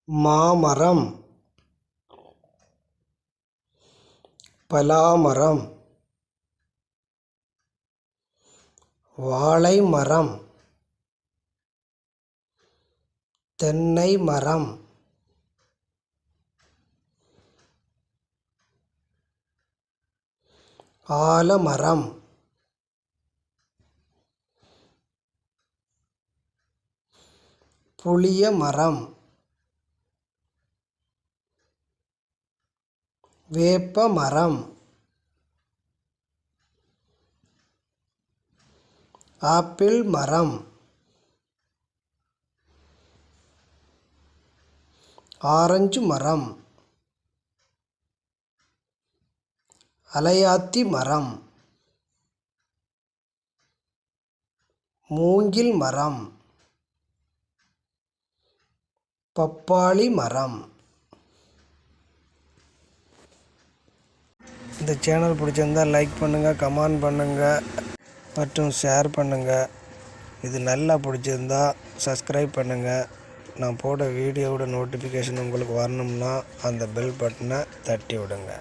மாமரம், பலாமரம், வாழைமரம், தென்னை மரம், ஆலமரம், புளிய மரம், வேப்ப மரம், ஆப்பிள் மரம், ஆரஞ்சு மரம், அலையாத்தி மரம், மூங்கில் மரம், பப்பாளி மரம். இந்த சேனல் பிடிச்சிருந்தால் லைக் பண்ணுங்கள், கமெண்ட் பண்ணுங்கள் மற்றும் ஷேர் பண்ணுங்கள். இது நல்லா பிடிச்சிருந்தா சப்ஸ்கிரைப் பண்ணுங்கள். நான் போட வீடியோவோட நோட்டிஃபிகேஷன் உங்களுக்கு வரணும்னா அந்த பெல் பட்டனை தட்டி விடுங்க.